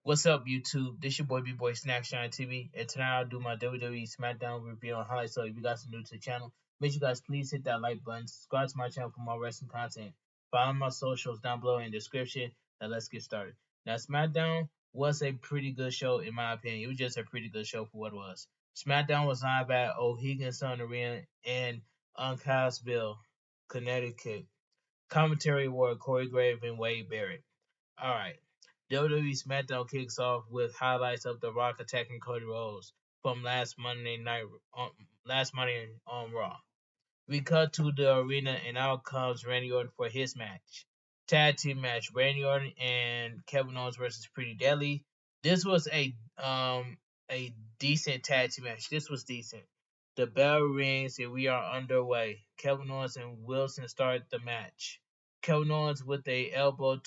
What's up, YouTube? This your boy Bigboysnacksjonnytv, and tonight I'll do my WWE Smackdown review and highlights. So if you guys are new to the channel, make sure you guys please hit that like button, subscribe to my channel for more wrestling content. Follow my socials down below in the description. Now let's get started. Now Smackdown was a pretty good show in my opinion. It was just a pretty good show for what it was. Smackdown was live at O'Higgins Arena in Uncasville, Connecticut. Commentary were Corey Grave and Wade Barrett. Alright. WWE Smackdown kicks off with highlights of The Rock attacking Cody Rhodes from last Monday on Raw. We cut to the arena and out comes Randy Orton for his match. Tag team match: Randy Orton and Kevin Owens versus Pretty Deadly. This was a decent tag team match. This was decent. The bell rings and we are underway. Kevin Owens and Wilson start the match. Kevin Owens with a elbow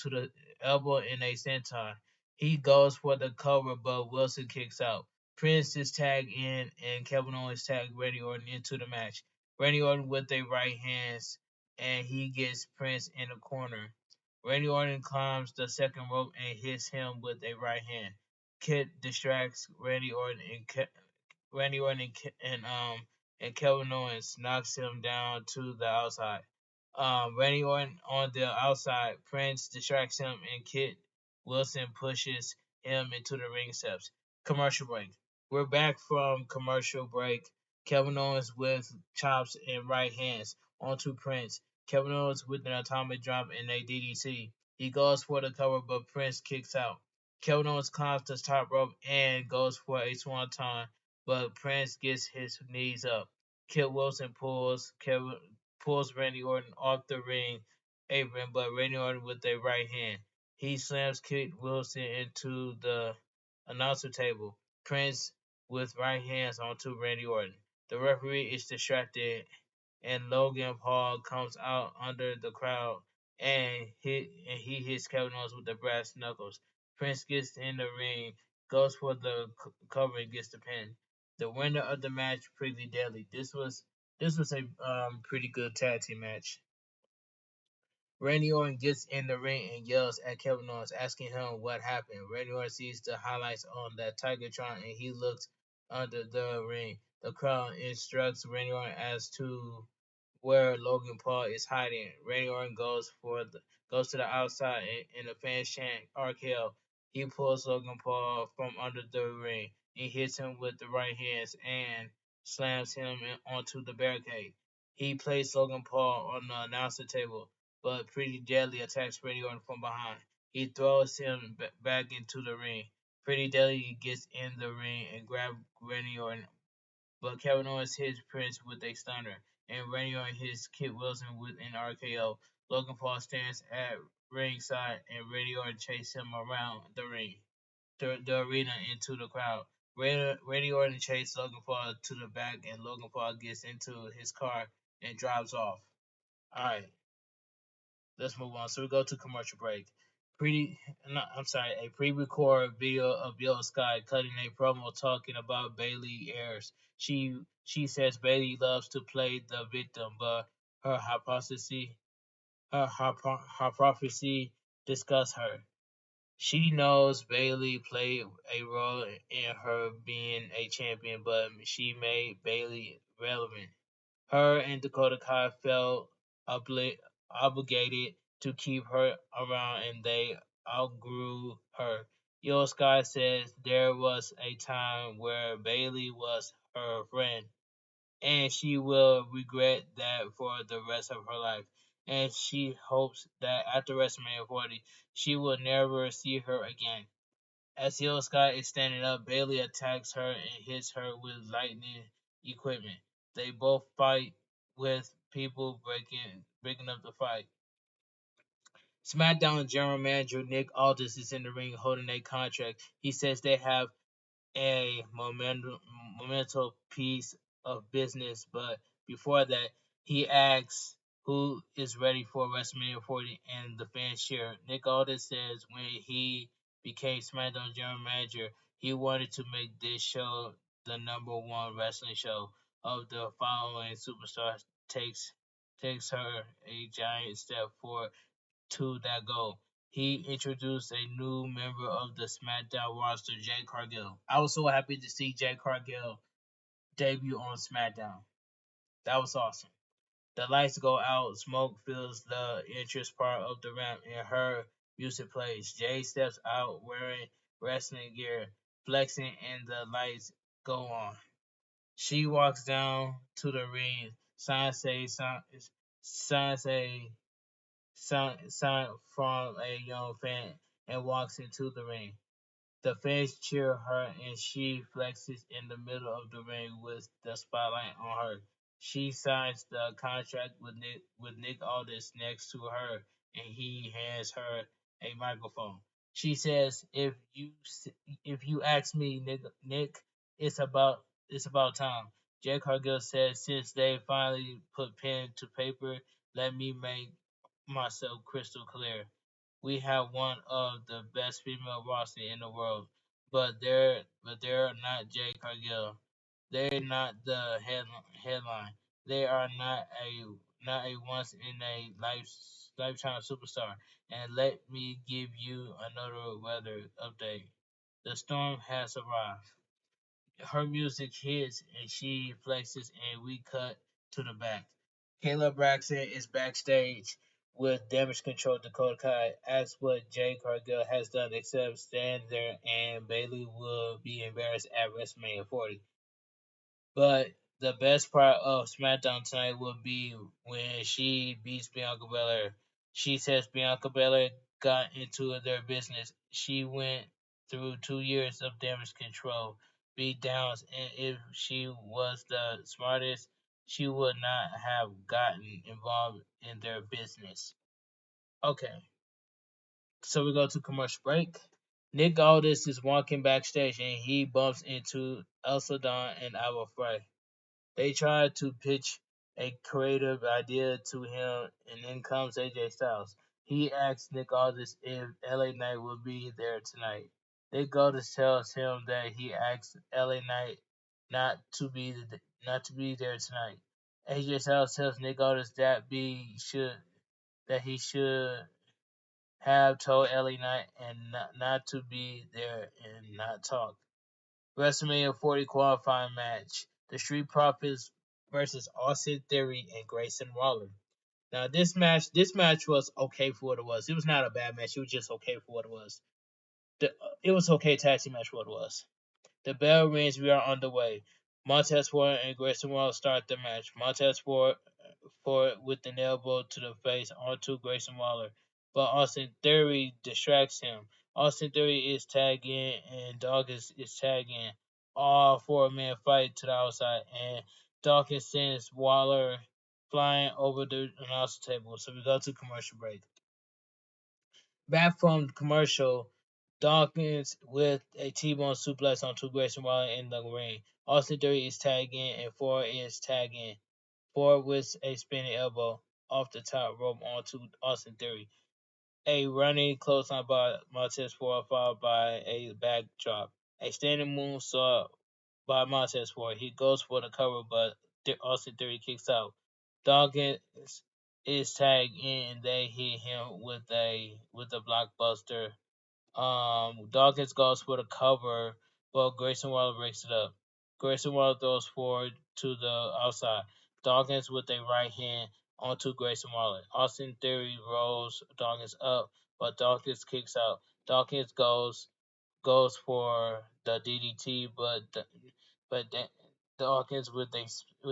in a senton. He goes for the cover, but Wilson kicks out. Prince is tagged in, and Kevin Owens tagged Randy Orton into the match. Randy Orton with a right hands, and he gets Prince in the corner. Randy Orton climbs the second rope and hits him with a right hand. Kid distracts Randy Orton and Kevin Owens knocks him down to the outside. Randy Orton on the outside, Prince distracts him and Kit Wilson pushes him into the ring steps. Commercial break. We're back from commercial break. Kevin Owens with chops and right hands onto Prince. Kevin Owens with an atomic drop and a DDT. He goes for the cover, but Prince kicks out. Kevin Owens climbs the top rope and goes for a swanton, but Prince gets his knees up. Kit Wilson pulls Randy Orton off the ring apron, but Randy Orton with a right hand. He slams Kit Wilson into the announcer table. Prince with right hands onto Randy Orton. The referee is distracted, and Logan Paul comes out under the crowd and he hits Kevin Owens with the brass knuckles. Prince gets in the ring, goes for the cover and gets the pin. The winner of the match, Pretty Deadly. This was a pretty good tag team match. Randy Orton gets in the ring and yells at Kevin Owens, asking him what happened. Randy Orton sees the highlights on that Tigertron and he looks under the ring. The crowd instructs Randy Orton as to where Logan Paul is hiding. Randy Orton goes to the outside and the fans chant RKO. He pulls Logan Paul from under the ring. He hits him with the right hands and slams him onto the barricade. He placed Logan Paul on the announcer table, but Pretty Deadly attacks Randy Orton from behind. He throws him back into the ring. Pretty Deadly gets in the ring and grabs Randy Orton, but Kevin Owens hits Prince with a stunner, and Randy Orton hits Kit Wilson with an RKO. Logan Paul stands at ringside, and Randy Orton chases him around the ring, the arena into the crowd. Randy Orton chases Logan Paul to the back, and Logan Paul gets into his car and drives off. Alright, let's move on. So we go to commercial break. A pre-recorded video of Bill Sky cutting a promo talking about Bayley airs. She says Bayley loves to play the victim, but her prophecy disgusts her. She knows Bayley played a role in her being a champion, but she made Bayley relevant. Her and Dakota Kai felt obligated to keep her around, and they outgrew her. Yo Sky says there was a time where Bayley was her friend, and she will regret that for the rest of her life. And she hopes that after WrestleMania 40, she will never see her again. As Yo Sky is standing up, Bayley attacks her and hits her with lightning equipment. They both fight with people breaking up the fight. SmackDown General Manager Nick Aldis is in the ring holding a contract. He says they have a monumental piece of business, but before that, he asks who is ready for WrestleMania 40 and the fans cheer. Nick Aldis says when he became SmackDown General Manager, he wanted to make this show the #1 wrestling show of the following superstars takes her a giant step forward to that goal. he introduced a new member of the SmackDown roster, Jade Cargill. I was so happy to see Jade Cargill debut on SmackDown. That was awesome. The lights go out, smoke fills the entrance part of the ramp, and her music plays. Jade steps out wearing wrestling gear, flexing, and the lights go on. She walks down to the ring, sign say, sign from a young fan, and walks into the ring. The fans cheer her and she flexes in the middle of the ring with the spotlight on her. She signs the contract with Nick Aldis next to her and he hands her a microphone. She says, "If you ask me, Nick, it's about time." Jake Cargill says, "Since they finally put pen to paper, let me make myself crystal clear. We have one of the best female rosters in the world, but they're not Jade Cargill. They're not the headline. They are not a once in a lifetime superstar. And let me give you another weather update. The storm has arrived." Her music hits and she flexes and we cut to the back. Kayla Braxton is backstage with Damage Control. Dakota Kai asks what Jade Cargill has done except stand there and Bailey will be embarrassed at WrestleMania 40. But the best part of SmackDown tonight will be when she beats Bianca Belair. She says Bianca Belair got into their business. She went through 2 years of Damage Control beatdowns, and if she was the smartest, she would not have gotten involved in their business. Okay, so we go to commercial break. Nick Aldis is walking backstage and he bumps into Elsa Dawn and Alba Frey. They try to pitch a creative idea to him, and in comes AJ Styles. He asks Nick Aldis if LA Knight will be there tonight. Nick Aldis tells him that he asked LA Knight not to be there tonight. AJ Styles tells Nick Aldis that he should have told LA Knight and not to be there and not talk. WrestleMania 40 qualifying match: The Street Profits versus Austin Theory and Grayson Waller. Now this match was okay for what it was. It was not a bad match. It was just okay for what it was. It was okay tag team match for what it was. The bell rings. We are underway. Montez Ford and Grayson Waller start the match. Montez Ford with an elbow to the face onto Grayson Waller, but Austin Theory distracts him. Austin Theory is tagging and Dawkins is tagging. All four-men fight to the outside, and Dawkins sends Waller flying over the announcer table. So we go to commercial break. Back from commercial, Dawkins with a T-bone suplex onto Grayson Waller in the ring. Austin Theory is tagging and Ford is tagging. Ford with a spinning elbow off the top rope onto Austin Theory. A running clothesline by Montez Ford followed by a backdrop. A standing moonsault by Montez Ford. He goes for the cover, but Austin Theory kicks out. Dawkins is tagged in and they hit him with a blockbuster. Dawkins goes for the cover, but Grayson Waller breaks it up. Grayson Waller throws forward to the outside. Dawkins with a right hand onto Grayson Waller. Austin Theory rolls Dawkins up, but Dawkins kicks out. Dawkins goes for the DDT, but Dawkins with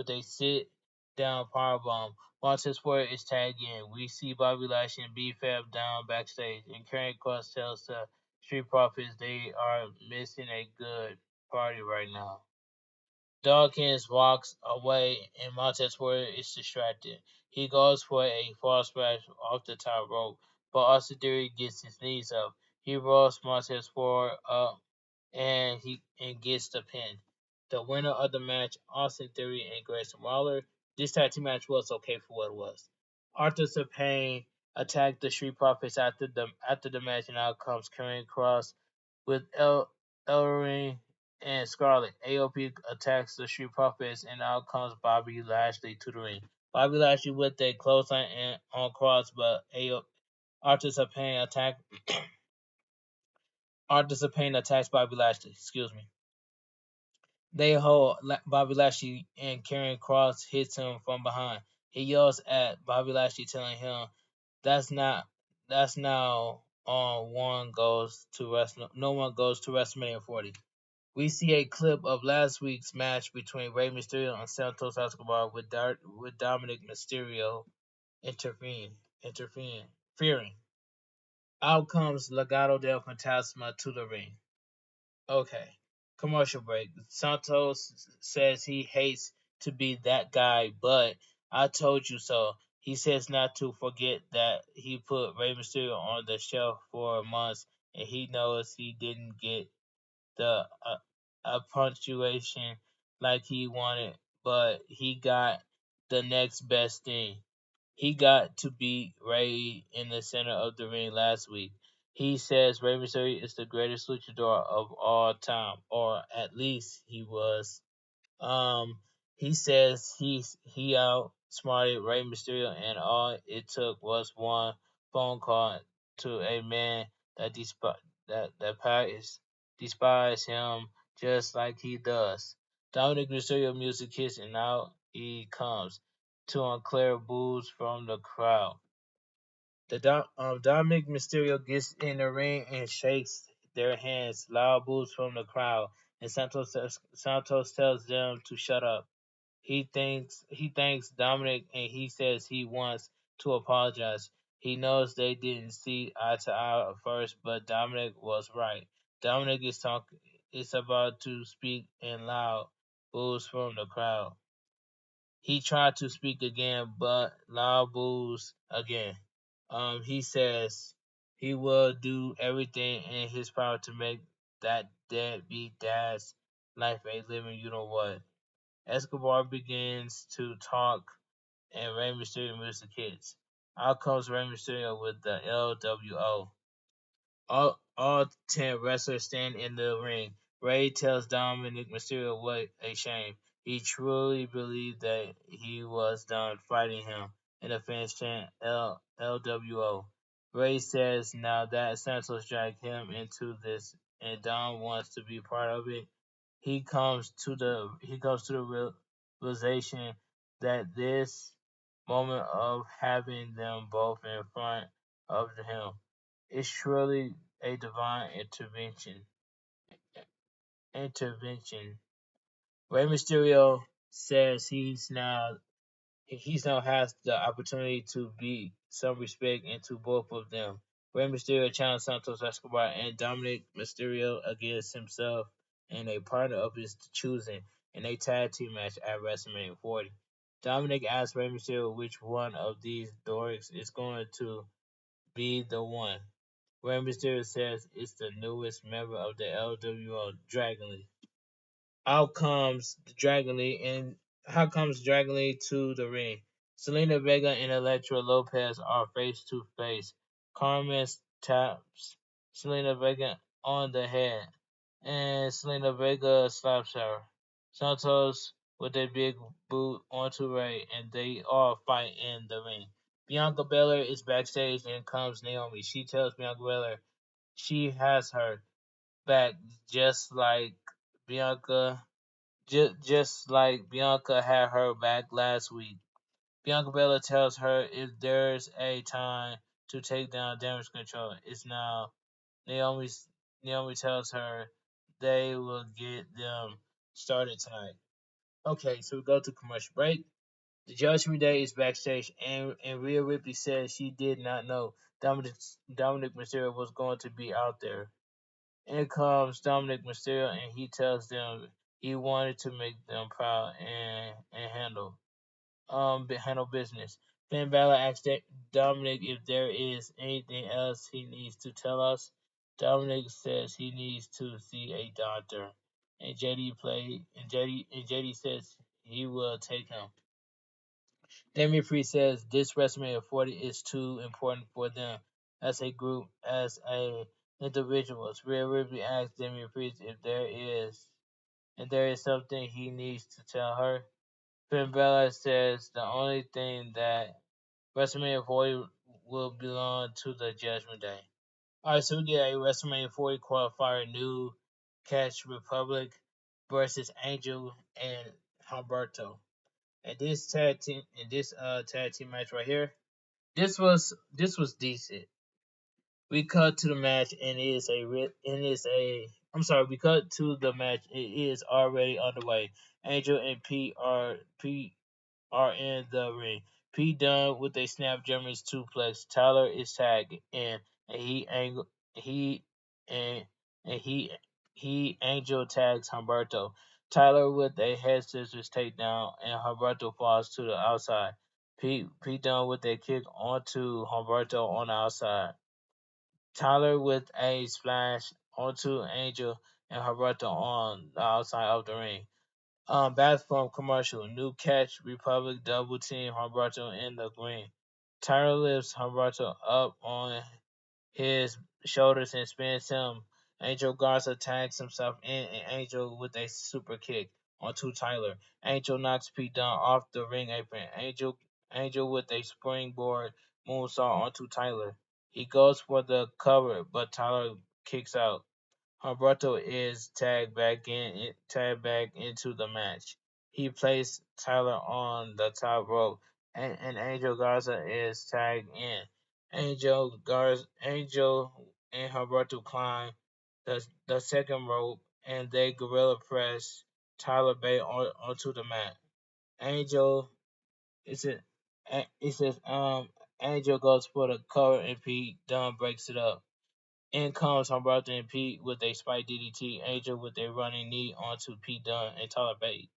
a sit down powerbomb. Montez Ford is tagged in. We see Bobby Lashley and B-Fab down backstage, and Karen Cross tells the Street Profits they are missing a good party right now. Dawkins walks away, and Montez Ford is distracted. He goes for a false splash off the top rope, but Austin Theory gets his knees up. He rolls Montez Ford up and gets the pin. The winner of the match, Austin Theory and Grayson Waller. This tag team match was okay for what it was. Arthur Payne attacked the Street Profits after the match, and out comes Karen Cross with Ellering and Scarlett. AOP attacks the Street Profits, and out comes Bobby Lashley to the ring. Bobby Lashley with a clothesline on Cross, but Artists of Pain attack Artists of Pain attacks Bobby Lashley. Excuse me. They hold Bobby Lashley and Karrion Kross hits him from behind. He yells at Bobby Lashley, telling him that's not that's now one goes to no one goes to WrestleMania 40. We see a clip of last week's match between Rey Mysterio and Santos Escobar with Dominic Mysterio interfering. Out comes Legado del Fantasma to the ring. Okay. Commercial break. Santos says he hates to be that guy, but I told you so. He says not to forget that he put Rey Mysterio on the shelf for months, and he knows he didn't get the a punctuation like he wanted, but he got the next best thing. He got to beat Ray in the center of the ring last week. He says Rey Mysterio is the greatest luchador of all time, or at least he was. Um, he says he outsmarted Rey Mysterio, and all it took was one phone call to a man that despise him just like he does. Dominic Mysterio music hits, and out he comes to unclear boos from the crowd. Dominic Mysterio gets in the ring and shakes their hands. Loud boos from the crowd, and Santos tells them to shut up. He thanks Dominic, and he says he wants to apologize. He knows they didn't see eye to eye at first, but Dominic was right. Dominic is about to speak in loud boos from the crowd. He tried to speak again, but loud boos again. He says he will do everything in his power to make that deadbeat dad's life a living you know what. Escobar begins to talk, and Rey Mysterio moves the kids. Out comes Rey Mysterio with the LWO. All 10 wrestlers stand in the ring. Ray tells Dominic Mysterio what a shame. He truly believed that he was done fighting him in the fans chant LWO. Ray says now that Santos dragged him into this and Dom wants to be part of it, he comes to the realization that this moment of having them both in front of him is surely a divine intervention. Rey Mysterio says he's now has the opportunity to be some respect into both of them. Rey Mysterio challenged Santos Escobar and Dominic Mysterio against himself and a partner of his choosing in a tag team match at WrestleMania 40. Dominic asked Rey Mysterio which one of these dorks is going to be the one. Rey Mysterio says it's the newest member of the LWO, Dragon Lee. Out comes Dragon Lee and how comes Dragon Lee to the ring? Selena Vega and Elektra Lopez are face to face. Carmen taps Selena Vega on the head, and Selena Vega slaps her. Santos with a big boot onto Ray, and they all fight in the ring. Bianca Belair is backstage and comes Naomi. She tells Bianca Belair she has her back just like Bianca just like Bianca had her back last week. Bianca Belair tells her if there's a time to take down damage control, it's now. Naomi's Naomi tells her they will get them started tonight. Okay, so we go to commercial break. The Judgment Day is backstage, and Rhea Ripley says she did not know Dominic Mysterio was going to be out there. In comes Dominic Mysterio, and he tells them he wanted to make them proud and handle business. Finn Balor asks Dominic if there is anything else he needs to tell us. Dominic says he needs to see a doctor, and JD says he will take him. Damian Priest says this WrestleMania 40 is too important for them as a group, as a individuals. Rhea Ripley asks Damian Priest if there is something he needs to tell her. Finn Balor says the only thing that WrestleMania 40 will belong to the Judgment Day. Alright, so we get a WrestleMania 40 qualifier, New Catch Republic versus Angel and Humberto. And tag team match right here, this was decent. We cut to the match and I'm sorry, we cut to the match. It is already underway. Angel and Pete are in the ring. Pete Dunne with a snap German's suplex. Tyler is tagged in, and he and and he Angel tags Humberto. Tyler with a head scissors takedown, and Humberto falls to the outside. Pete Dunne with a kick onto Humberto on the outside. Tyler with a splash onto Angel and Humberto on the outside of the ring. Bathroom commercial. New catch. Republic double team Humberto in the green. Tyler lifts Humberto up on his shoulders and spins him. Angel Garza tags himself in, and Angel with a super kick onto Tyler. Angel knocks Pete Dunne off the ring apron. Angel with a springboard moonsault onto Tyler. He goes for the cover, but Tyler kicks out. Humberto is tagged back into the match. He placed Tyler on the top rope, and Angel Garza is tagged in. Angel and Humberto climb the second rope, and they gorilla press Tyler Bay onto the mat. Angel it says it says Angel goes for the cover, and Pete Dunne breaks it up. In comes Humberto and Pete with a spike DDT, Angel with a running knee onto Pete Dunne and Tyler Bate.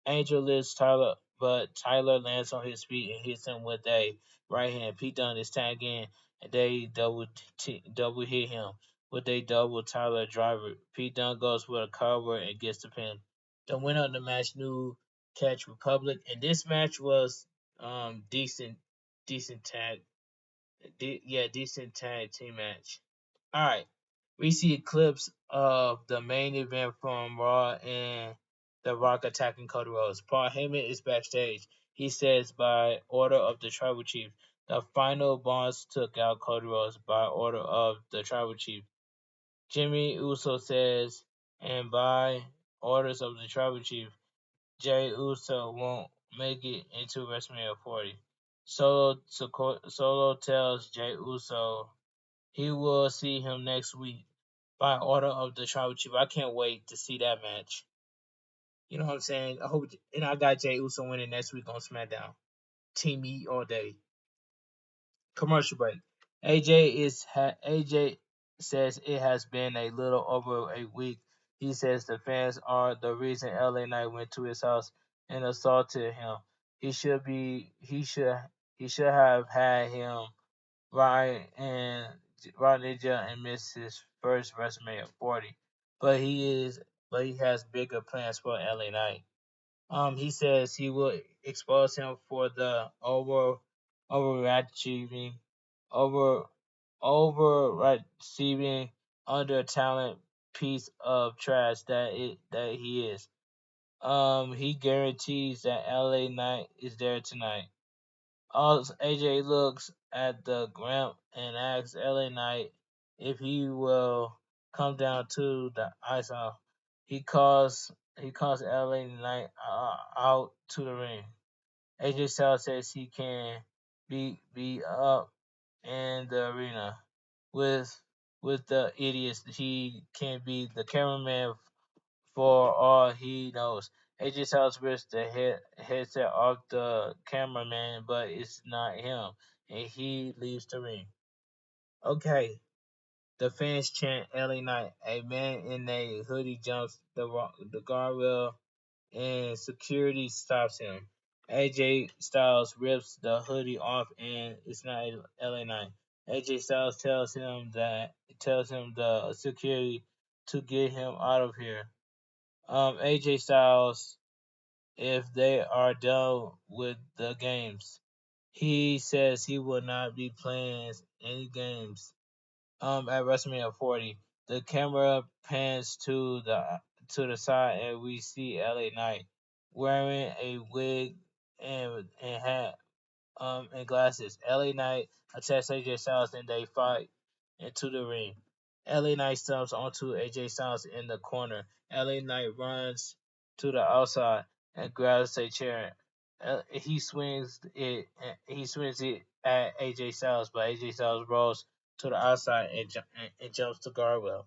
Angel lifts Tyler, but Tyler lands on his feet and hits him with a right hand. Pete Dunne is tagged in, and they double hit him with a double Tyler driver. Pete Dunne goes for a cover and gets the pin. The winner of the match, New Catch Republic, and this match was decent tag, decent tag team match. All right, we see clips of the main event from Raw and The Rock attacking Cody Rhodes. Paul Heyman is backstage. He says, by order of the Tribal Chief, the final boss took out Cody Rhodes by order of the Tribal Chief. Jimmy Uso says, and by orders of the Tribal Chief, Jay Uso won't make it into WrestleMania 40. Solo tells Jay Uso he will see him next week by order of the Tribal Chief. I can't wait to see that match. You know what I'm saying? I hope, and I got Jay Uso winning next week on SmackDown. Team E all day. Commercial break. AJ says it has been a little over a week. He says the fans are the reason LA Knight went to his house and assaulted him. He should be he should have had him right and Rodney Jail and missed his first WrestleMania 40, but he has bigger plans for LA Knight. He says he will expose him for the overachieving, over overachieving under talent piece of trash that he is. He guarantees that LA Knight is there tonight. AJ looks at the Gramp and asks LA Knight if he will come down to the ice house. He calls LA Knight out to the ring. AJ Styles says he can be up in the arena with the idiots. He can be the cameraman for all he knows. AJ Styles rips the headset off the cameraman, but it's not him, and he leaves the ring. Okay, the fans chant LA Knight. A man in a hoodie jumps the guardrail, and security stops him. AJ Styles rips the hoodie off, and it's not LA Knight. AJ Styles tells him the security to get him out of here. AJ Styles, if they are done with the games, he says he will not be playing any games. At WrestleMania 40, the camera pans to the side, and we see LA Knight wearing a wig and hat. and glasses. LA Knight attacks AJ Styles and they fight into the ring. LA Knight stumps onto AJ Styles in the corner. LA Knight runs to the outside and grabs a chair. He swings it at AJ Styles, but AJ Styles rolls to the outside and jumps the guardrail.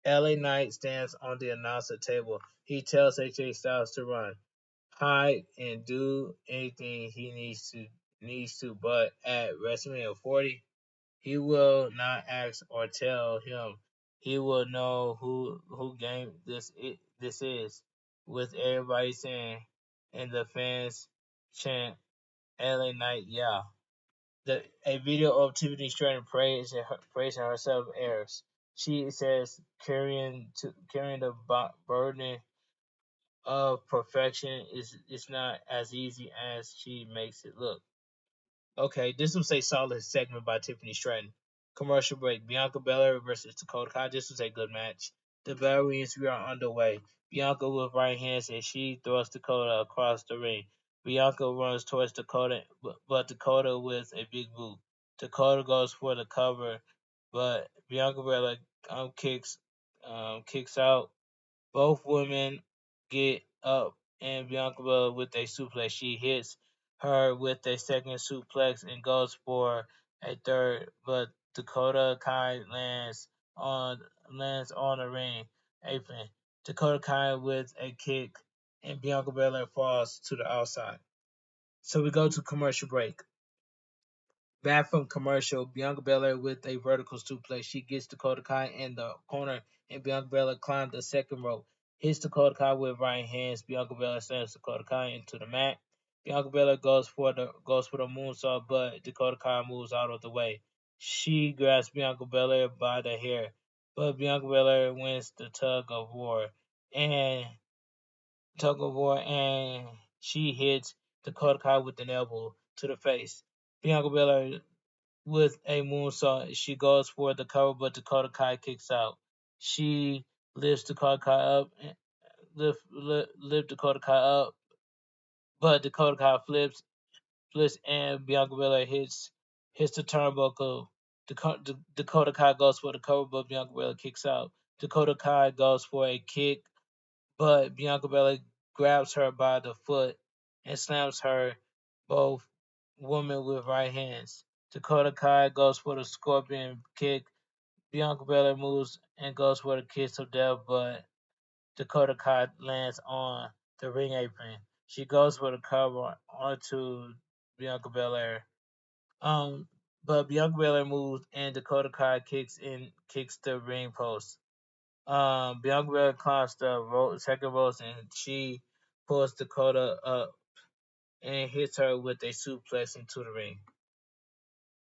LA Knight stands on the announcer table. He tells AJ Styles to run, hide, and do anything he needs to, but at WrestleMania 40, he will not ask or tell him. He will know who game this is, with everybody saying, and the fans chant LA Knight, yeah. A video of Tiffany Stratton praising herself airs. She says carrying the burden of perfection is not as easy as she makes it look. Okay, this was a solid segment by Tiffany Stratton. Commercial break. Bianca Belair versus Dakota Kai. This was a good match. The Bellarians we are underway. Bianca with right hands and she throws Dakota across the ring. Bianca runs towards Dakota, but Dakota with a big boot. Dakota goes for the cover, but Bianca Belair kicks out. Both women get up and Bianca Belair with a suplex. She hits her with a second suplex and goes for a third, but Dakota Kai lands on the ring apron. Dakota Kai with a kick and Bianca Belair falls to the outside. So we go to commercial break. Back from commercial, Bianca Belair with a vertical suplex. She gets Dakota Kai in the corner, and Bianca Belair climbs the second rope. Hits Dakota Kai with right hands. Bianca Belair sends Dakota Kai into the mat. Bianca Belair goes for the moonsault, but Dakota Kai moves out of the way. She grabs Bianca Belair by the hair, but Bianca Belair wins the and she hits Dakota Kai with an elbow to the face. Bianca Belair with a moonsault. She goes for the cover, but Dakota Kai kicks out. She lifts Dakota Kai up, lift Dakota Kai up, but Dakota Kai flips, and Bianca Belair hits the turnbuckle. Dakota Kai goes for the cover, but Bianca Belair kicks out. Dakota Kai goes for a kick, but Bianca Belair grabs her by the foot and slams her both women with right hands. Dakota Kai goes for the scorpion kick. Bianca Belair moves and goes for the kiss of death, but Dakota Kai lands on the ring apron. She goes for the cover onto Bianca Belair. But Bianca Belair moves and Dakota Kai kicks the ring post. Bianca Belair climbs the second ropes and she pulls Dakota up and hits her with a suplex into the ring.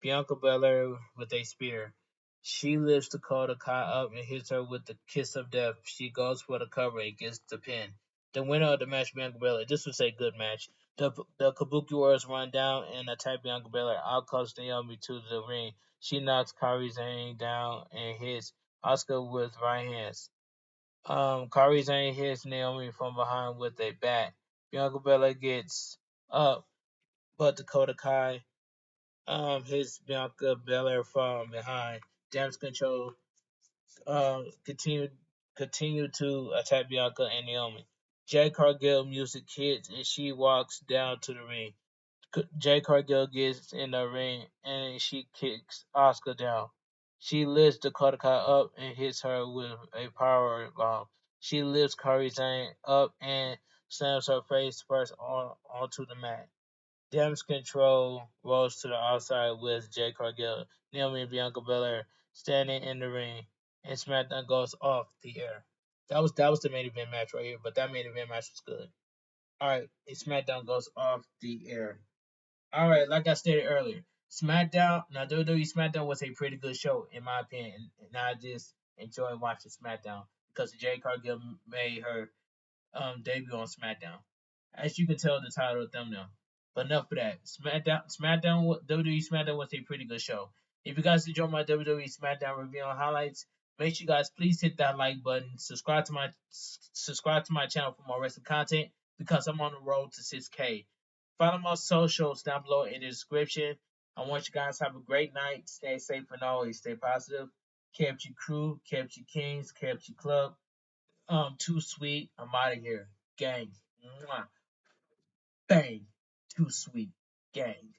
Bianca Belair with a spear. She lifts Dakota Kai up and hits her with the kiss of death. She goes for the cover and gets the pin. The winner of the match, Bianca Belair. This was a good match. The Kabuki Warriors run down and attack Bianca Belair. Out comes Naomi to the ring. She knocks Kairi Sane down and hits Asuka with right hands. Kairi Sane hits Naomi from behind with a bat. Bianca Belair gets up, but Dakota Kai hits Bianca Belair from behind. Damage Control um continue continue to attack Bianca and Naomi. Jade Cargill music hits and she walks down to the ring. Jade Cargill gets in the ring and she kicks Asuka down. She lifts Dakota Kai up and hits her with a power bomb. She lifts Kairi Sane up and slams her face first onto the mat. Damage Control rolls to the outside with Jade Cargill, Naomi, and Bianca Belair standing in the ring, and SmackDown goes off the air. That was the main event match right here, but that main event match was good. All right, SmackDown goes off the air. All right, like I stated earlier, WWE SmackDown was a pretty good show in my opinion, and I just enjoy watching SmackDown because Jade Cargill made her debut on SmackDown. As you can tell, the title of thumbnail. But enough of that. WWE SmackDown was a pretty good show. If you guys enjoyed my WWE SmackDown review and highlights, make sure you guys please hit that like button. Subscribe to my channel for more wrestling content because I'm on the road to 6K. Follow my socials down below in the description. I want you guys to have a great night. Stay safe and always stay positive. Kept your crew, kept your kings, kept your club. Too sweet. I'm out of here. Gang. Mwah. Bang. Too sweet. Gang.